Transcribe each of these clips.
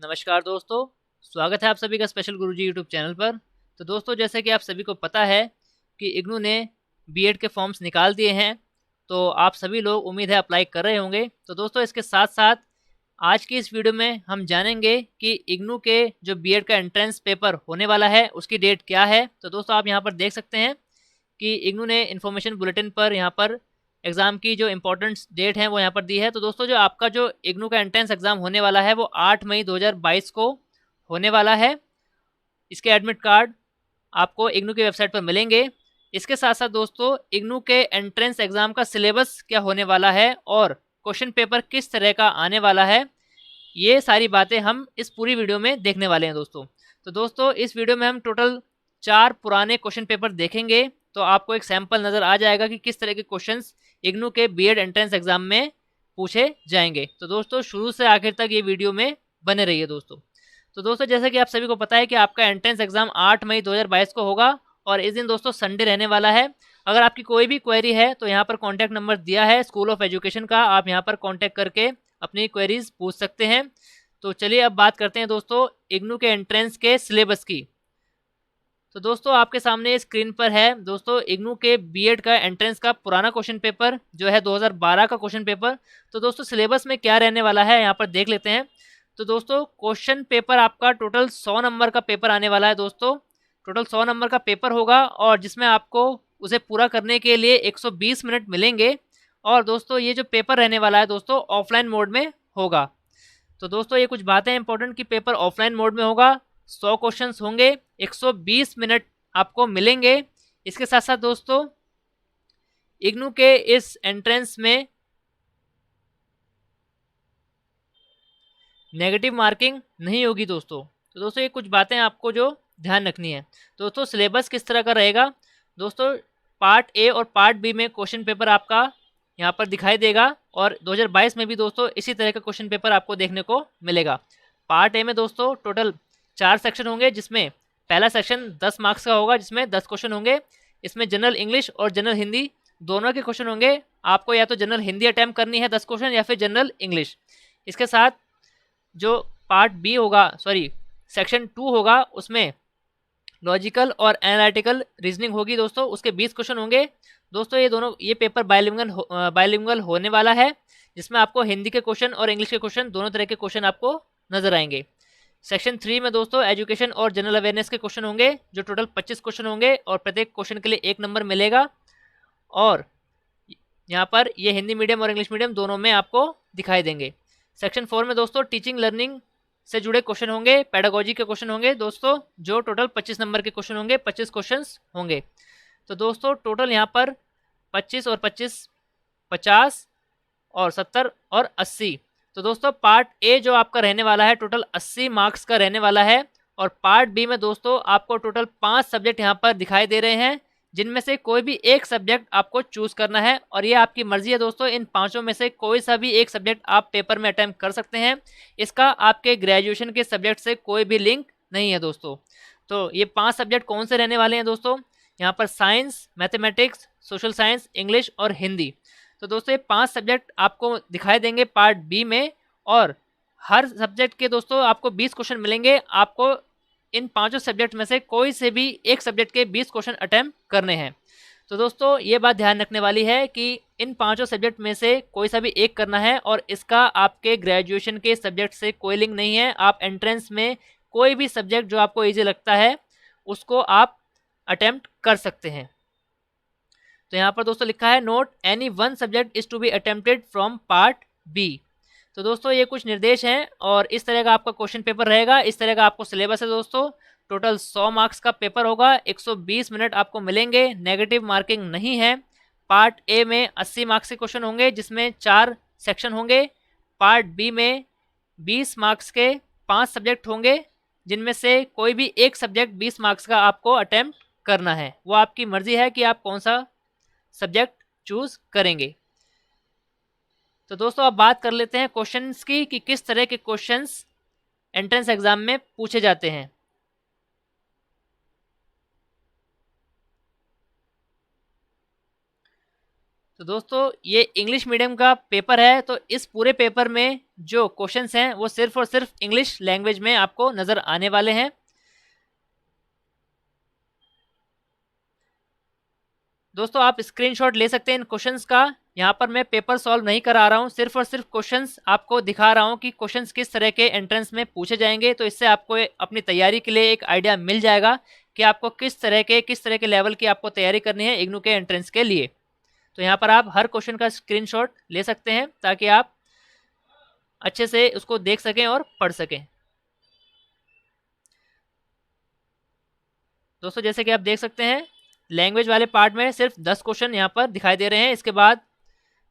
नमस्कार दोस्तों, स्वागत है आप सभी का स्पेशल गुरुजी यूट्यूब चैनल पर। तो दोस्तों, जैसे कि आप सभी को पता है कि इग्नू ने बीएड के फॉर्म्स निकाल दिए हैं, तो आप सभी लोग उम्मीद है अप्लाई कर रहे होंगे। तो दोस्तों, इसके साथ साथ आज की इस वीडियो में हम जानेंगे कि इग्नू के जो बीएड का एंट्रेंस पेपर होने वाला है उसकी डेट क्या है। तो दोस्तों, आप यहाँ पर देख सकते हैं कि इग्नू ने इन्फॉर्मेशन बुलेटिन पर यहाँ पर एग्ज़ाम की जो इम्पोर्टेंट डेट है वो यहाँ पर दी है। तो दोस्तों, जो आपका जो इग्नू का एंट्रेंस एग्ज़ाम होने वाला है वो 8 मई 2022 को होने वाला है। इसके एडमिट कार्ड आपको इग्नू की वेबसाइट पर मिलेंगे। इसके साथ साथ दोस्तों, इग्नू के एंट्रेंस एग्ज़ाम का सिलेबस क्या होने वाला है और क्वेश्चन पेपर किस तरह का आने वाला है, ये सारी बातें हम इस पूरी वीडियो में देखने वाले हैं दोस्तों। तो दोस्तों, इस वीडियो में हम टोटल 4 पुराने क्वेश्चन पेपर देखेंगे, तो आपको एक सैंपल नज़र आ जाएगा कि किस तरह के क्वेश्चंस इग्नू के बीएड एंट्रेंस एग्जाम में पूछे जाएंगे। तो दोस्तों, शुरू से आखिर तक ये वीडियो में बने रहिए दोस्तों। तो दोस्तों, जैसे कि आप सभी को पता है कि आपका एंट्रेंस एग्जाम 8 मई 2022 को होगा और इस दिन दोस्तों संडे रहने वाला है। अगर आपकी कोई भी क्वेरी है तो यहाँ पर कॉन्टैक्ट नंबर दिया है स्कूल ऑफ एजुकेशन का, आप यहाँ पर कॉन्टैक्ट करके अपनी क्वेरीज पूछ सकते हैं। तो चलिए अब बात करते हैं दोस्तों इग्नू के एंट्रेंस के सिलेबस की। तो दोस्तों, आपके सामने स्क्रीन पर है दोस्तों इग्नू के बीएड का एंट्रेंस का पुराना क्वेश्चन पेपर जो है 2012 का क्वेश्चन पेपर। तो दोस्तों, सिलेबस में क्या रहने वाला है यहाँ पर देख लेते हैं। तो दोस्तों, क्वेश्चन पेपर आपका टोटल 100 नंबर का पेपर आने वाला है दोस्तों। टोटल 100 नंबर का पेपर होगा और जिसमें आपको उसे पूरा करने के लिए 120 मिनट मिलेंगे। और दोस्तों, ये जो पेपर रहने वाला है दोस्तों ऑफलाइन मोड में होगा। तो दोस्तों, ये कुछ बातें इंपॉर्टेंट कि पेपर ऑफलाइन मोड में होगा, 100 क्वेश्चंस होंगे, 120 मिनट आपको मिलेंगे। इसके साथ साथ दोस्तों, इग्नू के इस एंट्रेंस में नेगेटिव मार्किंग नहीं होगी दोस्तों। तो दोस्तों, ये कुछ बातें आपको जो ध्यान रखनी है। दोस्तों, सिलेबस किस तरह का रहेगा दोस्तों, पार्ट ए और पार्ट बी में क्वेश्चन पेपर आपका यहाँ पर दिखाई देगा और 2022 में भी दोस्तों इसी तरह का क्वेश्चन पेपर आपको देखने को मिलेगा। पार्ट ए में दोस्तों टोटल 4 सेक्शन होंगे, जिसमें पहला सेक्शन 10 मार्क्स का होगा जिसमें 10 क्वेश्चन होंगे। इसमें जनरल इंग्लिश और जनरल हिंदी दोनों के क्वेश्चन होंगे। आपको या तो जनरल हिंदी अटैम्प्ट करनी है 10 क्वेश्चन या फिर जनरल इंग्लिश। इसके साथ जो पार्ट बी होगा, सॉरी सेक्शन 2 होगा, उसमें लॉजिकल और एनालिटिकल रीजनिंग होगी दोस्तों, उसके 20 क्वेश्चन होंगे। दोस्तों, ये पेपर बायलिंगुअल होने वाला है, जिसमें आपको हिंदी के क्वेश्चन और इंग्लिश के क्वेश्चन दोनों तरह के क्वेश्चन आपको नजर आएंगे। सेक्शन 3 में दोस्तों एजुकेशन और जनरल अवेयरनेस के क्वेश्चन होंगे, जो टोटल 25 क्वेश्चन होंगे और प्रत्येक क्वेश्चन के लिए 1 नंबर मिलेगा। और यहाँ पर ये हिंदी मीडियम और इंग्लिश मीडियम दोनों में आपको दिखाई देंगे। सेक्शन 4 में दोस्तों टीचिंग लर्निंग से जुड़े क्वेश्चन होंगे, पेडागोजी के क्वेश्चन होंगे दोस्तों, जो टोटल 25 नंबर के क्वेश्चन होंगे, 25 क्वेश्चंस होंगे। तो दोस्तों, टोटल यहाँ पर 25 और 25 50 और 70 और 80। तो दोस्तों, पार्ट ए जो आपका रहने वाला है टोटल 80 मार्क्स का रहने वाला है। और पार्ट बी में दोस्तों आपको टोटल 5 सब्जेक्ट यहाँ पर दिखाई दे रहे हैं, जिनमें से कोई भी एक सब्जेक्ट आपको चूज करना है और ये आपकी मर्जी है दोस्तों। इन पांचों में से कोई सा भी एक सब्जेक्ट आप पेपर में अटेम्प्ट कर सकते हैं। इसका आपके ग्रेजुएशन के सब्जेक्ट से कोई भी लिंक नहीं है दोस्तों। तो ये 5 सब्जेक्ट कौन से रहने वाले हैं दोस्तों, यहाँ पर science, mathematics, social science, English और हिंदी। तो दोस्तों, ये 5 सब्जेक्ट आपको दिखाई देंगे पार्ट बी में और हर सब्जेक्ट के दोस्तों आपको 20 क्वेश्चन मिलेंगे। आपको इन पांचों सब्जेक्ट में से कोई से भी एक सब्जेक्ट के 20 क्वेश्चन अटेम्प्ट करने हैं। तो दोस्तों, ये बात ध्यान रखने वाली है कि इन पांचों सब्जेक्ट में से कोई सा भी एक करना है और इसका आपके ग्रेजुएशन के सब्जेक्ट से कोई लिंक नहीं है। आप एंट्रेंस में कोई भी सब्जेक्ट जो आपको ईजी लगता है उसको आप अटेम्प्ट कर सकते हैं। तो यहाँ पर दोस्तों लिखा है note any one subject is to be attempted from part B. तो दोस्तों, ये कुछ निर्देश हैं और इस तरह का आपका क्वेश्चन पेपर रहेगा, इस तरह का आपको सिलेबस है दोस्तों। टोटल 100 मार्क्स का पेपर होगा, 120 मिनट आपको मिलेंगे, नेगेटिव मार्किंग नहीं है। पार्ट ए में 80 मार्क्स के क्वेश्चन होंगे, जिसमें 4 सेक्शन होंगे। पार्ट बी में 20 मार्क्स के 5 सब्जेक्ट होंगे, जिनमें से कोई भी एक सब्जेक्ट 20 मार्क्स का आपको अटेम्प्ट करना है। वो आपकी मर्जी है कि आप कौन सा सब्जेक्ट चूज करेंगे। तो दोस्तों, अब बात कर लेते हैं क्वेश्चंस की कि किस तरह के क्वेश्चंस एंट्रेंस एग्जाम में पूछे जाते हैं। तो दोस्तों ये इंग्लिश मीडियम का पेपर है, तो इस पूरे पेपर में जो क्वेश्चंस हैं वो सिर्फ और सिर्फ इंग्लिश लैंग्वेज में आपको नज़र आने वाले हैं। दोस्तों आप स्क्रीनशॉट ले सकते हैं इन क्वेश्चंस का। यहाँ पर मैं पेपर सॉल्व नहीं करा रहा हूँ, सिर्फ और सिर्फ क्वेश्चंस आपको दिखा रहा हूँ कि क्वेश्चंस किस तरह के एंट्रेंस में पूछे जाएंगे। तो इससे आपको अपनी तैयारी के लिए एक आइडिया मिल जाएगा कि आपको किस तरह के लेवल की आपको तैयारी करनी है इग्नू के एंट्रेंस के लिए। तो यहाँ पर आप हर क्वेश्चन का स्क्रीनशॉट ले सकते हैं ताकि आप अच्छे से उसको देख सकें और पढ़ सकें। दोस्तों जैसे कि आप देख सकते हैं लैंग्वेज वाले पार्ट में सिर्फ 10 क्वेश्चन यहाँ पर दिखाई दे रहे हैं। इसके बाद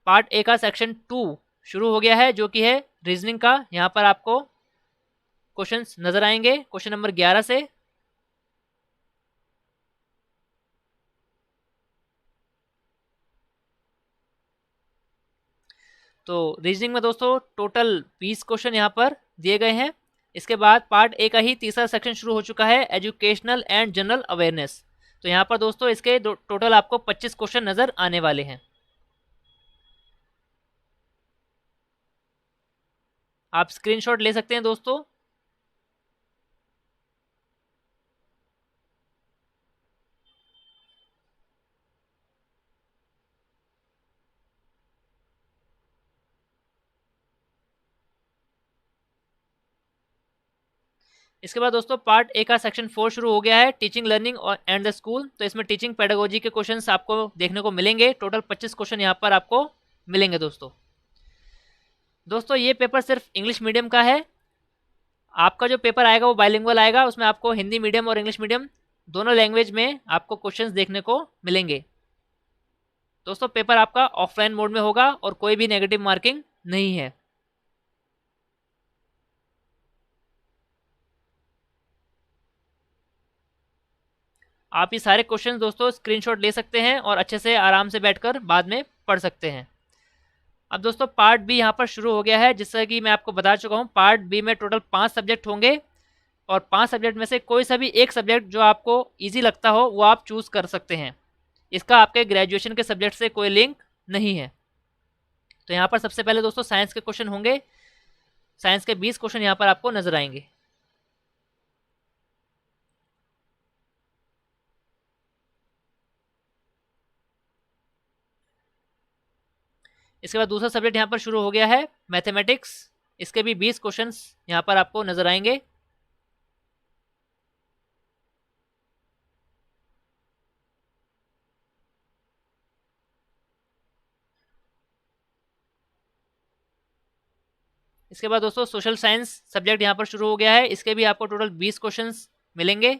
पार्ट ए का सेक्शन 2 शुरू हो गया है जो कि है रीजनिंग का। यहाँ पर आपको क्वेश्चंस नजर आएंगे क्वेश्चन नंबर 11 से। तो रीजनिंग में दोस्तों टोटल 20 क्वेश्चन यहाँ पर दिए गए हैं। इसके बाद पार्ट ए का ही तीसरा सेक्शन शुरू हो चुका है, एजुकेशनल एंड जनरल अवेयरनेस। तो यहाँ पर दोस्तों इसके टोटल आपको 25 क्वेश्चन नज़र आने वाले हैं। आप स्क्रीनशॉट ले सकते हैं दोस्तों। इसके बाद दोस्तों पार्ट ए का सेक्शन 4 शुरू हो गया है, teaching learning and the school. तो इसमें टीचिंग पेडागोजी के क्वेश्चंस आपको देखने को मिलेंगे। टोटल 25 क्वेश्चन यहाँ पर आपको मिलेंगे दोस्तों। दोस्तों ये पेपर सिर्फ इंग्लिश मीडियम का है। आपका जो पेपर आएगा वो बाइलिंगुअल आएगा, उसमें आपको हिंदी मीडियम और इंग्लिश मीडियम दोनों लैंग्वेज में आपको क्वेश्चंस देखने को मिलेंगे। दोस्तों पेपर आपका ऑफलाइन मोड में होगा और कोई भी नेगेटिव मार्किंग नहीं है। आप ये सारे क्वेश्चंस दोस्तों स्क्रीनशॉट ले सकते हैं और अच्छे से आराम से बैठकर बाद में पढ़ सकते हैं। अब दोस्तों पार्ट बी यहाँ पर शुरू हो गया है। जैसा कि मैं आपको बता चुका हूँ पार्ट बी में टोटल 5 सब्जेक्ट होंगे और 5 सब्जेक्ट में से कोई सा भी एक सब्जेक्ट जो आपको ईजी लगता हो वो आप चूज़ कर सकते हैं। इसका आपके ग्रेजुएशन के सब्जेक्ट से कोई लिंक नहीं है। तो यहाँ पर सबसे पहले दोस्तों साइंस के क्वेश्चन होंगे। साइंस के 20 क्वेश्चन यहाँ पर आपको नजर आएंगे। इसके बाद दूसरा सब्जेक्ट यहाँ पर शुरू हो गया है, मैथमेटिक्स। इसके भी 20 क्वेश्चंस यहाँ पर आपको नजर आएंगे। इसके बाद दोस्तों सोशल साइंस सब्जेक्ट यहाँ पर शुरू हो गया है। इसके भी आपको टोटल 20 क्वेश्चंस मिलेंगे।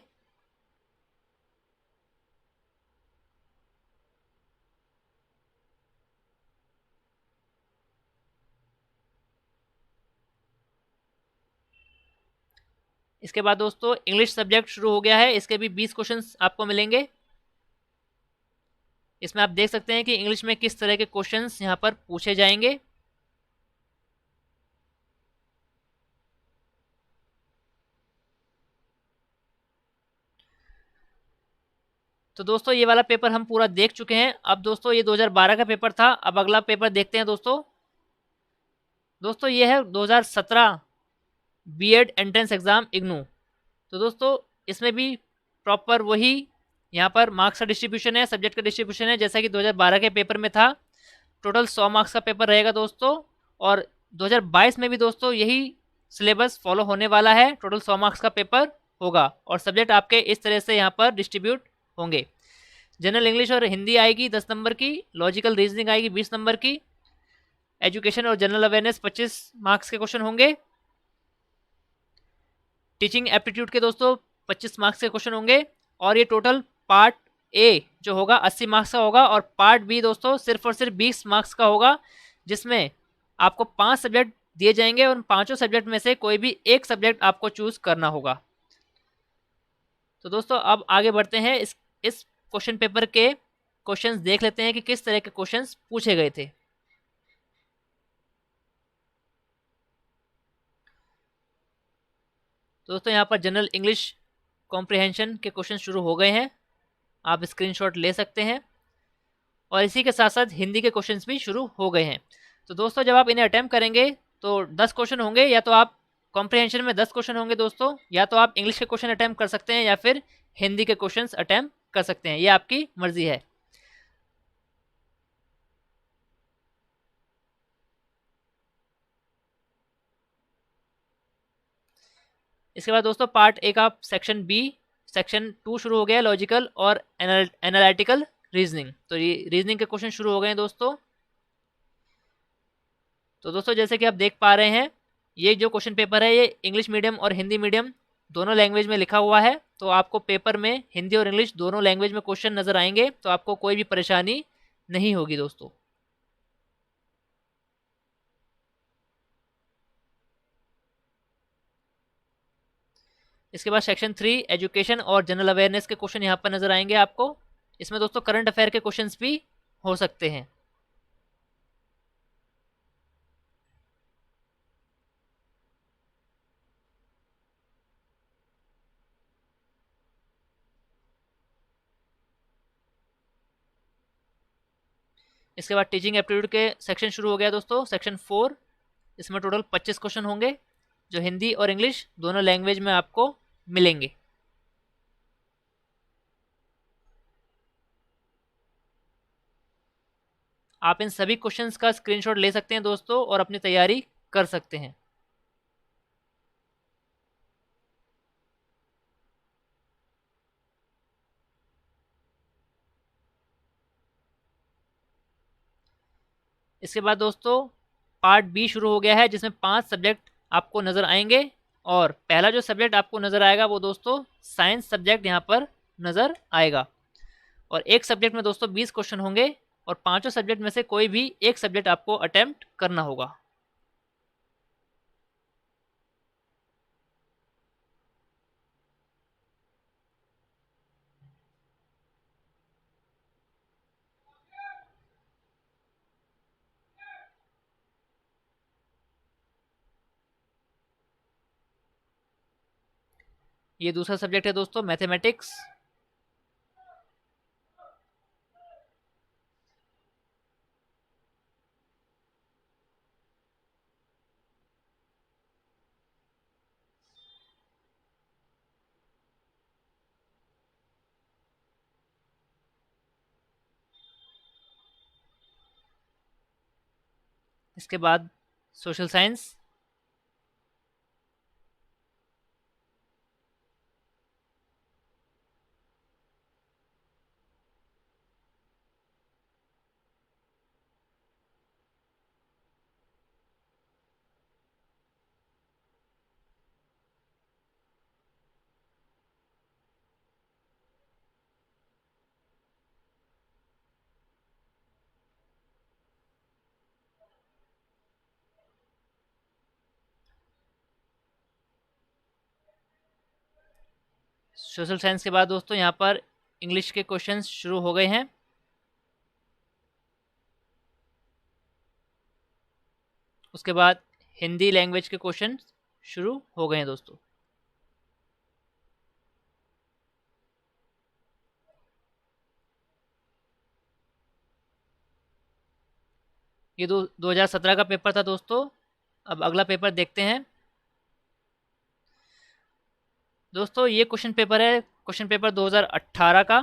इसके बाद दोस्तों इंग्लिश सब्जेक्ट शुरू हो गया है। इसके भी 20 क्वेश्चंस आपको मिलेंगे। इसमें आप देख सकते हैं कि इंग्लिश में किस तरह के क्वेश्चंस यहाँ पर पूछे जाएंगे। तो दोस्तों ये वाला पेपर हम पूरा देख चुके हैं। अब दोस्तों ये 2012 का पेपर था। अब अगला पेपर देखते हैं दोस्तों। दोस्तों ये है 2017 बीएड एंट्रेंस एग्ज़ाम इग्नू। तो दोस्तों इसमें भी प्रॉपर वही यहाँ पर मार्क्स का डिस्ट्रीब्यूशन है, सब्जेक्ट का डिस्ट्रीब्यूशन है जैसा कि 2012 के पेपर में था। टोटल 100 मार्क्स का पेपर रहेगा दोस्तों। और 2022 में भी दोस्तों यही सिलेबस फॉलो होने वाला है। टोटल 100 मार्क्स का पेपर होगा और सब्जेक्ट आपके इस तरह से यहाँ पर डिस्ट्रीब्यूट होंगे। जनरल इंग्लिश और हिंदी आएगी 10 नंबर की, लॉजिकल रीजनिंग आएगी 20 नंबर की, एजुकेशन और जनरल अवेयरनेस 25 मार्क्स के क्वेश्चन होंगे। टीचिंग एप्टीट्यूड के दोस्तों 25 मार्क्स के क्वेश्चन होंगे। और ये टोटल पार्ट ए जो होगा 80 मार्क्स का होगा और पार्ट बी दोस्तों सिर्फ और सिर्फ 20 मार्क्स का होगा, जिसमें आपको 5 सब्जेक्ट दिए जाएंगे और उन पांचों सब्जेक्ट में से कोई भी एक सब्जेक्ट आपको चूज करना होगा। तो दोस्तों अब आगे बढ़ते हैं। इस क्वेश्चन पेपर के क्वेश्चंस देख लेते हैं कि किस तरह के क्वेश्चंस पूछे गए थे। तो दोस्तों यहाँ पर जनरल इंग्लिश कॉम्प्रिहेंशन के क्वेश्चन शुरू हो गए हैं। आप स्क्रीनशॉट ले सकते हैं। और इसी के साथ साथ हिंदी के क्वेश्चंस भी शुरू हो गए हैं। तो दोस्तों जब आप इन्हें अटैम्प्ट करेंगे तो 10 क्वेश्चन होंगे, या तो आप कॉम्प्रिहेंशन में 10 क्वेश्चन होंगे दोस्तों, या तो आप इंग्लिश के क्वेश्चन अटैम्प्ट कर सकते हैं या फिर हिंदी के क्वेश्चंस अटैम्प्ट कर सकते हैं, ये आपकी मर्जी है। इसके बाद दोस्तों पार्ट ए का सेक्शन बी, सेक्शन 2 शुरू हो गया है, लॉजिकल और एनालिटिकल रीजनिंग। तो ये रीजनिंग के क्वेश्चन शुरू हो गए हैं दोस्तों। तो दोस्तों जैसे कि आप देख पा रहे हैं, ये जो क्वेश्चन पेपर है ये इंग्लिश मीडियम और हिंदी मीडियम दोनों लैंग्वेज में लिखा हुआ है। तो आपको पेपर में हिंदी और इंग्लिश दोनों लैंग्वेज में क्वेश्चन नज़र आएंगे, तो आपको कोई भी परेशानी नहीं होगी दोस्तों। इसके बाद सेक्शन 3 एजुकेशन और जनरल अवेयरनेस के क्वेश्चन यहाँ पर नज़र आएंगे आपको। इसमें दोस्तों करंट अफेयर के क्वेश्चंस भी हो सकते हैं। इसके बाद टीचिंग एप्टीट्यूड के सेक्शन शुरू हो गया दोस्तों, सेक्शन 4। इसमें टोटल 25 क्वेश्चन होंगे जो हिंदी और इंग्लिश दोनों लैंग्वेज में आपको मिलेंगे। आप इन सभी क्वेश्चंस का स्क्रीनशॉट ले सकते हैं दोस्तों और अपनी तैयारी कर सकते हैं। इसके बाद दोस्तों पार्ट बी शुरू हो गया है, जिसमें 5 सब्जेक्ट आपको नज़र आएंगे। और पहला जो सब्जेक्ट आपको नज़र आएगा वो दोस्तों साइंस सब्जेक्ट यहाँ पर नज़र आएगा। और एक सब्जेक्ट में दोस्तों 20 क्वेश्चन होंगे और पांचों सब्जेक्ट में से कोई भी एक सब्जेक्ट आपको अटेम्प्ट करना होगा। ये दूसरा सब्जेक्ट है दोस्तों मैथमेटिक्स। इसके बाद सोशल साइंस। सोशल साइंस के बाद दोस्तों यहाँ पर इंग्लिश के क्वेश्चंस शुरू हो गए हैं। उसके बाद हिंदी लैंग्वेज के क्वेश्चन शुरू हो गए हैं दोस्तों। ये 2017 का पेपर था दोस्तों। अब अगला पेपर देखते हैं दोस्तों। ये क्वेश्चन पेपर है, क्वेश्चन पेपर 2018 का।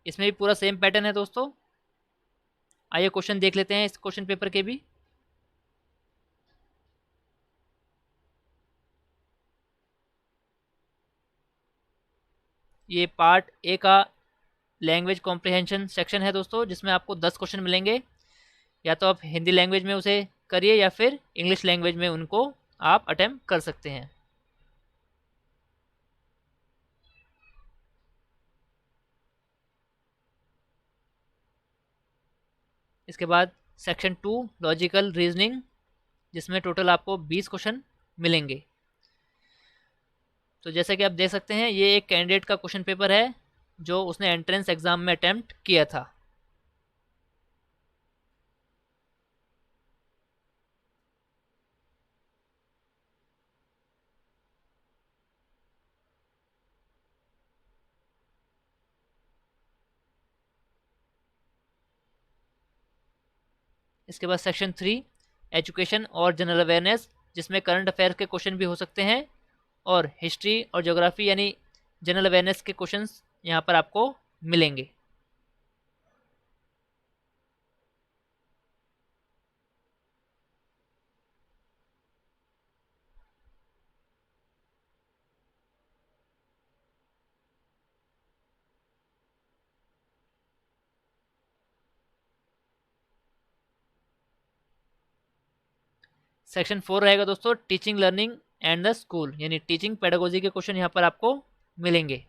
इसमें भी पूरा सेम पैटर्न है दोस्तों। आइए क्वेश्चन देख लेते हैं इस क्वेश्चन पेपर के भी। ये पार्ट ए का लैंग्वेज कॉम्प्रिहेंशन सेक्शन है दोस्तों, जिसमें आपको 10 क्वेश्चन मिलेंगे। या तो आप हिंदी लैंग्वेज में उसे करिए या फिर इंग्लिश लैंग्वेज में उनको आप अटेम्प्ट कर सकते हैं। इसके बाद सेक्शन 2 लॉजिकल रीजनिंग, जिसमें टोटल आपको 20 क्वेश्चन मिलेंगे। तो जैसे कि आप देख सकते हैं ये एक कैंडिडेट का क्वेश्चन पेपर है जो उसने एंट्रेंस एग्ज़ाम में अटेम्प्ट किया था। इसके बाद सेक्शन 3 एजुकेशन और जनरल अवेयरनेस, जिसमें करंट अफेयर के क्वेश्चन भी हो सकते हैं, और हिस्ट्री और ज्योग्राफी यानी जनरल अवेयरनेस के क्वेश्चंस यहाँ पर आपको मिलेंगे। सेक्शन 4 रहेगा दोस्तों teaching learning and the school, यानी टीचिंग पेडागोजी के क्वेश्चन यहाँ पर आपको मिलेंगे।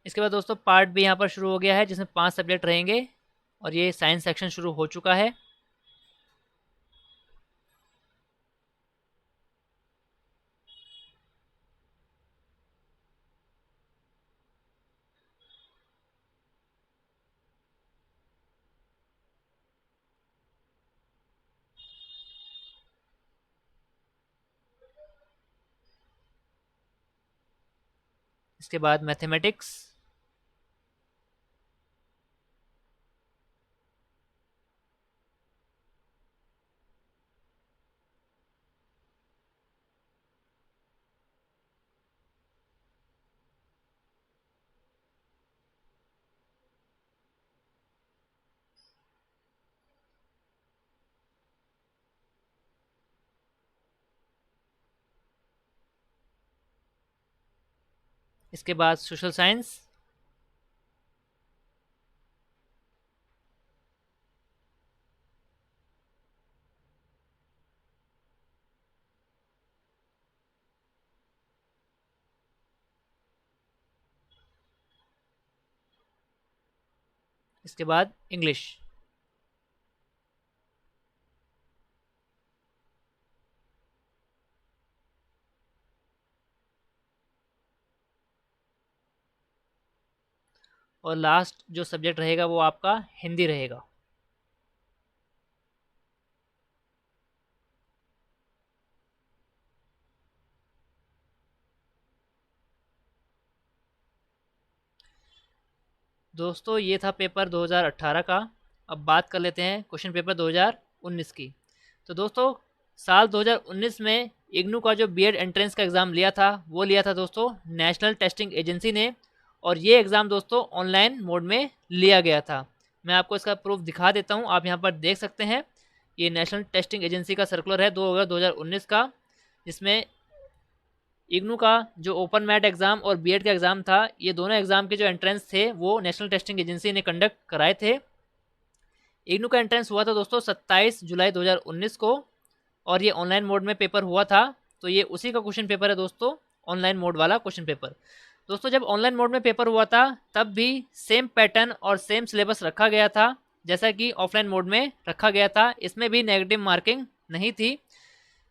इसके बाद दोस्तों पार्ट भी यहाँ पर शुरू हो गया है, जिसमें 5 सब्जेक्ट रहेंगे, और ये साइंस सेक्शन शुरू हो चुका है। इसके बाद मैथमेटिक्स, इसके बाद सोशल साइंस, इसके बाद इंग्लिश। और लास्ट जो सब्जेक्ट रहेगा वो आपका हिंदी रहेगा। दोस्तों ये था पेपर 2018 का। अब बात कर लेते हैं क्वेश्चन पेपर 2019 की। तो दोस्तों साल 2019 में इग्नू का जो बीएड एंट्रेंस का एग्ज़ाम लिया था वो लिया था दोस्तों नेशनल टेस्टिंग एजेंसी ने, और ये एग्ज़ाम दोस्तों ऑनलाइन मोड में लिया गया था। मैं आपको इसका प्रूफ दिखा देता हूँ, आप यहाँ पर देख सकते हैं। ये नेशनल टेस्टिंग एजेंसी का सर्कुलर है 2 अगस्त 2019 का, जिसमें इग्नू का जो ओपन मैट एग्ज़ाम और बीएड का एग्ज़ाम था, ये दोनों एग्ज़ाम के जो एंट्रेंस थे वो नेशनल टेस्टिंग एजेंसी ने कंडक्ट कराए थे। इग्नू का एंट्रेंस हुआ था दोस्तों 27 जुलाई 2019 को, और ये ऑनलाइन मोड में पेपर हुआ था। तो ये उसी का क्वेश्चन पेपर है दोस्तों, ऑनलाइन मोड वाला क्वेश्चन पेपर। दोस्तों जब ऑनलाइन मोड में पेपर हुआ था तब भी सेम पैटर्न और सेम सिलेबस रखा गया था जैसा कि ऑफलाइन मोड में रखा गया था। इसमें भी नेगेटिव मार्किंग नहीं थी।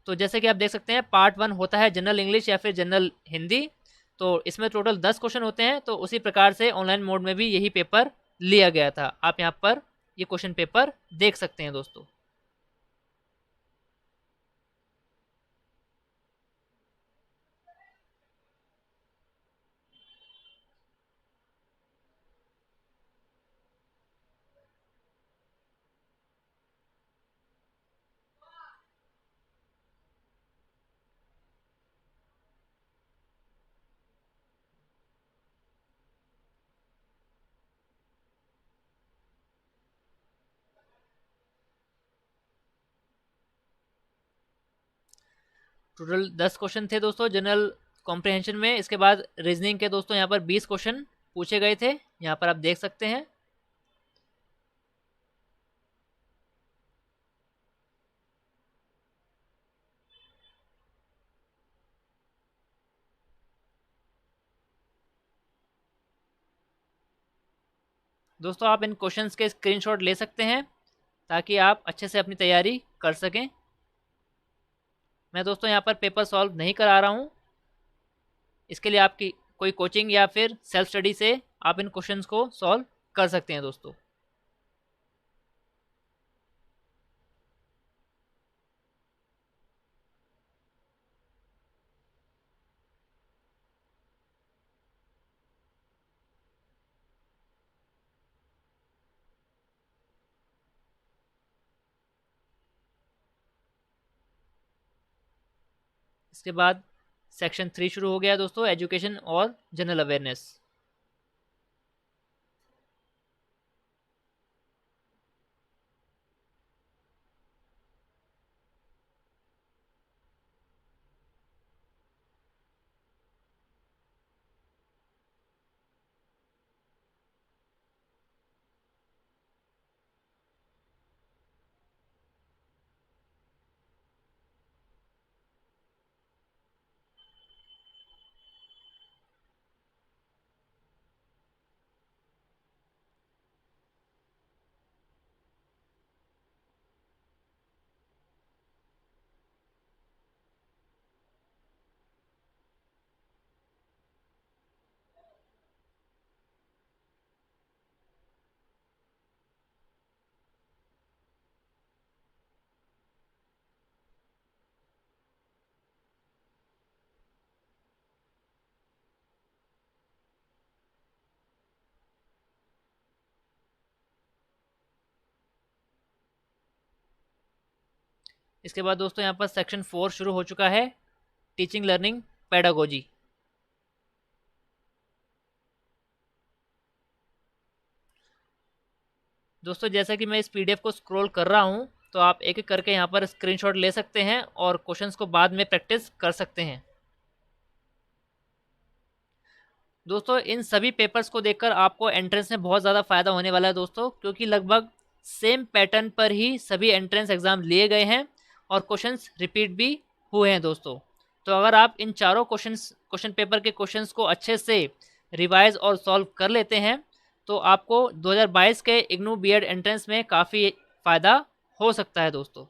तो जैसे कि आप देख सकते हैं पार्ट 1 होता है जनरल इंग्लिश या फिर जनरल हिंदी, तो इसमें टोटल 10 क्वेश्चन होते हैं। तो उसी प्रकार से ऑनलाइन मोड में भी यही पेपर लिया गया था। आप यहाँ पर ये क्वेश्चन पेपर देख सकते हैं दोस्तों। टोटल 10 क्वेश्चन थे दोस्तों जनरल कॉम्प्रिहेंशन में। इसके बाद रीजनिंग के दोस्तों यहाँ पर 20 क्वेश्चन पूछे गए थे, यहाँ पर आप देख सकते हैं। दोस्तों आप इन क्वेश्चंस के स्क्रीनशॉट ले सकते हैं ताकि आप अच्छे से अपनी तैयारी कर सकें। मैं दोस्तों यहाँ पर पेपर सॉल्व नहीं करा रहा हूँ। इसके लिए आपकी कोई कोचिंग या फिर सेल्फ स्टडी से आप इन क्वेश्चंस को सॉल्व कर सकते हैं दोस्तों। इसके बाद सेक्शन 3 शुरू हो गया दोस्तों, एजुकेशन और जनरल अवेयरनेस। इसके बाद दोस्तों यहाँ पर सेक्शन 4 शुरू हो चुका है, टीचिंग लर्निंग पेडागोजी। दोस्तों जैसा कि मैं इस पीडीएफ को स्क्रॉल कर रहा हूँ, तो आप एक एक करके यहाँ पर स्क्रीनशॉट ले सकते हैं और क्वेश्चंस को बाद में प्रैक्टिस कर सकते हैं। दोस्तों इन सभी पेपर्स को देखकर आपको एंट्रेंस में बहुत ज़्यादा फ़ायदा होने वाला है दोस्तों, क्योंकि लगभग सेम पैटर्न पर ही सभी एंट्रेंस एग्ज़ाम लिए गए हैं और क्वेश्चंस रिपीट भी हुए हैं दोस्तों। तो अगर आप इन चारों क्वेश्चन पेपर के क्वेश्चंस को अच्छे से रिवाइज और सॉल्व कर लेते हैं, तो आपको 2022 के इग्नू बीएड एंट्रेंस में काफ़ी फ़ायदा हो सकता है दोस्तों।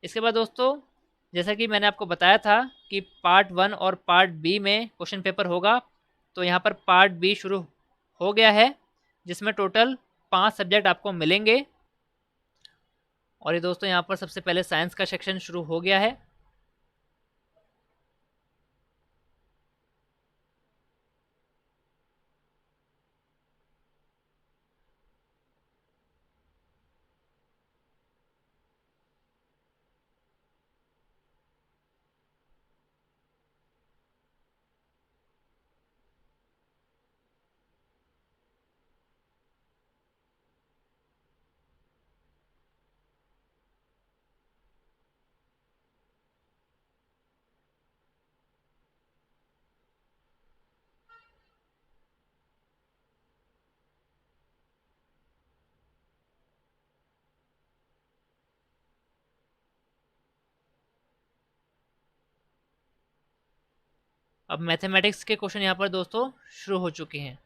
इसके बाद दोस्तों जैसा कि मैंने आपको बताया था कि पार्ट 1 और पार्ट बी में क्वेश्चन पेपर होगा, तो यहाँ पर पार्ट बी शुरू हो गया है, जिसमें टोटल 5 सब्जेक्ट आपको मिलेंगे। और ये दोस्तों यहाँ पर सबसे पहले साइंस का सेक्शन शुरू हो गया है। अब मैथमेटिक्स के क्वेश्चन यहाँ पर दोस्तों शुरू हो चुके हैं।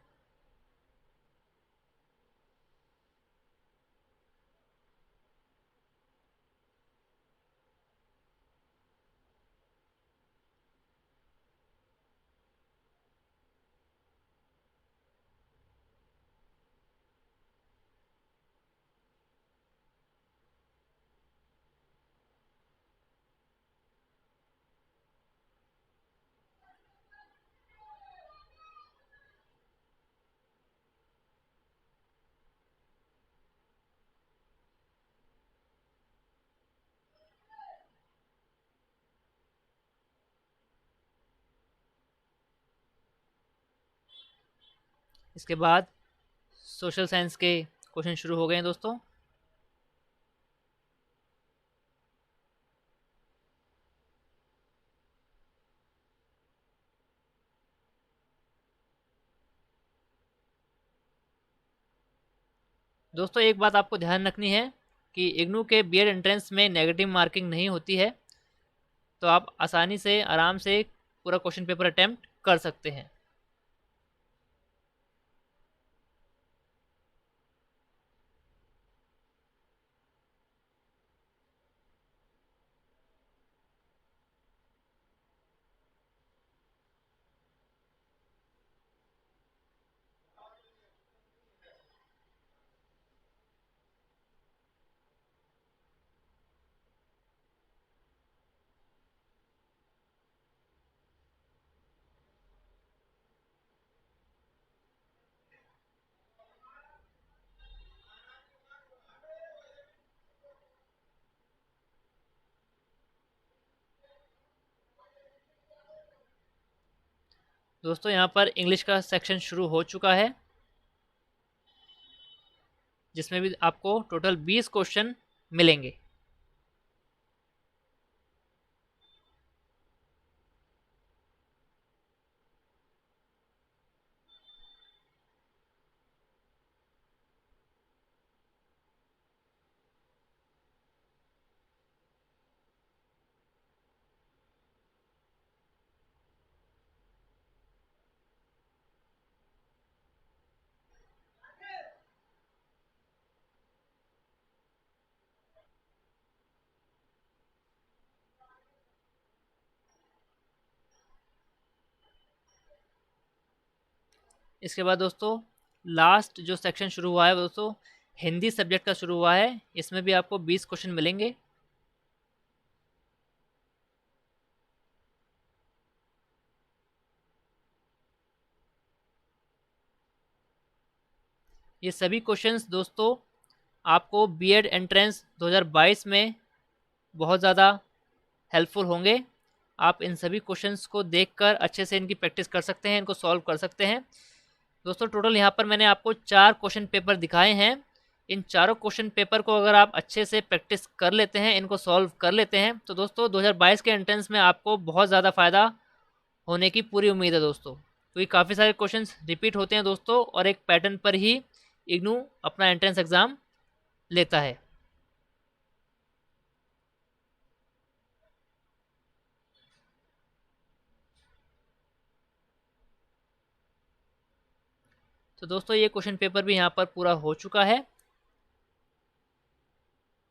इसके बाद सोशल साइंस के क्वेश्चन शुरू हो गए हैं दोस्तों। दोस्तों एक बात आपको ध्यान रखनी है कि इग्नू के बीएड एंट्रेंस में नेगेटिव मार्किंग नहीं होती है, तो आप आसानी से आराम से पूरा क्वेश्चन पेपर अटेम्प्ट कर सकते हैं। दोस्तों यहाँ पर इंग्लिश का सेक्शन शुरू हो चुका है, जिसमें भी आपको टोटल 20 क्वेश्चन मिलेंगे। इसके बाद दोस्तों लास्ट जो सेक्शन शुरू हुआ है दोस्तों हिंदी सब्जेक्ट का शुरू हुआ है, इसमें भी आपको 20 क्वेश्चन मिलेंगे। ये सभी क्वेश्चंस दोस्तों आपको बीएड एंट्रेंस 2022 में बहुत ज़्यादा हेल्पफुल होंगे। आप इन सभी क्वेश्चंस को देखकर अच्छे से इनकी प्रैक्टिस कर सकते हैं, इनको सॉल्व कर सकते हैं। दोस्तों टोटल यहाँ पर मैंने आपको 4 क्वेश्चन पेपर दिखाए हैं। इन चारों क्वेश्चन पेपर को अगर आप अच्छे से प्रैक्टिस कर लेते हैं, इनको सॉल्व कर लेते हैं, तो दोस्तों 2022 के एंट्रेंस में आपको बहुत ज़्यादा फ़ायदा होने की पूरी उम्मीद है दोस्तों, क्योंकि काफ़ी सारे क्वेश्चंस रिपीट होते हैं दोस्तों, और एक पैटर्न पर ही इग्नू अपना एंट्रेंस एग्ज़ाम लेता है। तो दोस्तों ये क्वेश्चन पेपर भी यहाँ पर पूरा हो चुका है।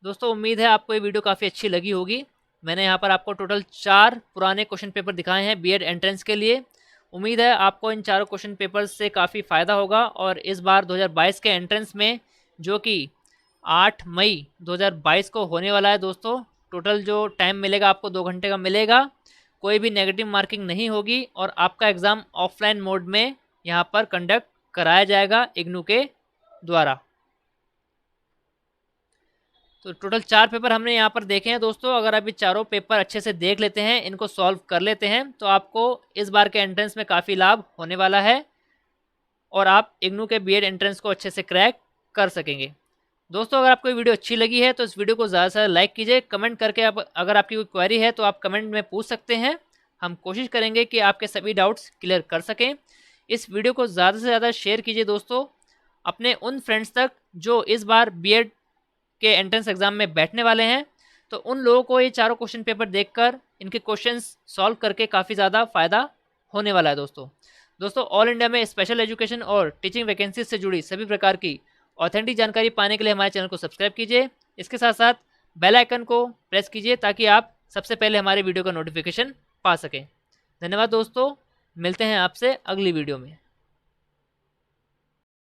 दोस्तों उम्मीद है आपको ये वीडियो काफ़ी अच्छी लगी होगी। मैंने यहाँ पर आपको टोटल 4 पुराने क्वेश्चन पेपर दिखाए हैं बीएड एंट्रेंस के लिए। उम्मीद है आपको इन चारों क्वेश्चन पेपर से काफ़ी फ़ायदा होगा, और इस बार 2022 के एंट्रेंस में, जो कि 8 मई 2022 को होने वाला है दोस्तों, टोटल जो टाइम मिलेगा आपको 2 घंटे का मिलेगा। कोई भी नेगेटिव मार्किंग नहीं होगी, और आपका एग्ज़ाम ऑफलाइन मोड में यहाँ पर कंडक्ट कराया जाएगा इग्नू के द्वारा। तो टोटल 4 पेपर हमने यहाँ पर देखे हैं दोस्तों। अगर आप ये चारों पेपर अच्छे से देख लेते हैं, इनको सॉल्व कर लेते हैं, तो आपको इस बार के एंट्रेंस में काफ़ी लाभ होने वाला है, और आप इग्नू के बीएड एंट्रेंस को अच्छे से क्रैक कर सकेंगे। दोस्तों अगर आपको ये वीडियो अच्छी लगी है तो इस वीडियो को ज़्यादा से ज़्यादा लाइक कीजिए। कमेंट करके आप, अगर आपकी कोई क्वेरी है तो आप कमेंट में पूछ सकते हैं। हम कोशिश करेंगे कि आपके सभी डाउट्स क्लियर कर सकें। इस वीडियो को ज़्यादा से ज़्यादा शेयर कीजिए दोस्तों अपने उन फ्रेंड्स तक जो इस बार बीएड के एंट्रेंस एग्ज़ाम में बैठने वाले हैं, तो उन लोगों को ये चारों क्वेश्चन पेपर देखकर इनके क्वेश्चंस सॉल्व करके काफ़ी ज़्यादा फ़ायदा होने वाला है दोस्तों ऑल इंडिया में स्पेशल एजुकेशन और टीचिंग वैकेंसीज से जुड़ी सभी प्रकार की ऑथेंटिक जानकारी पाने के लिए हमारे चैनल को सब्सक्राइब कीजिए। इसके साथ साथ बेल आइकन को प्रेस कीजिए ताकि आप सबसे पहले हमारे वीडियो का नोटिफिकेशन पा सकें। धन्यवाद दोस्तों, मिलते हैं आपसे अगली वीडियो में।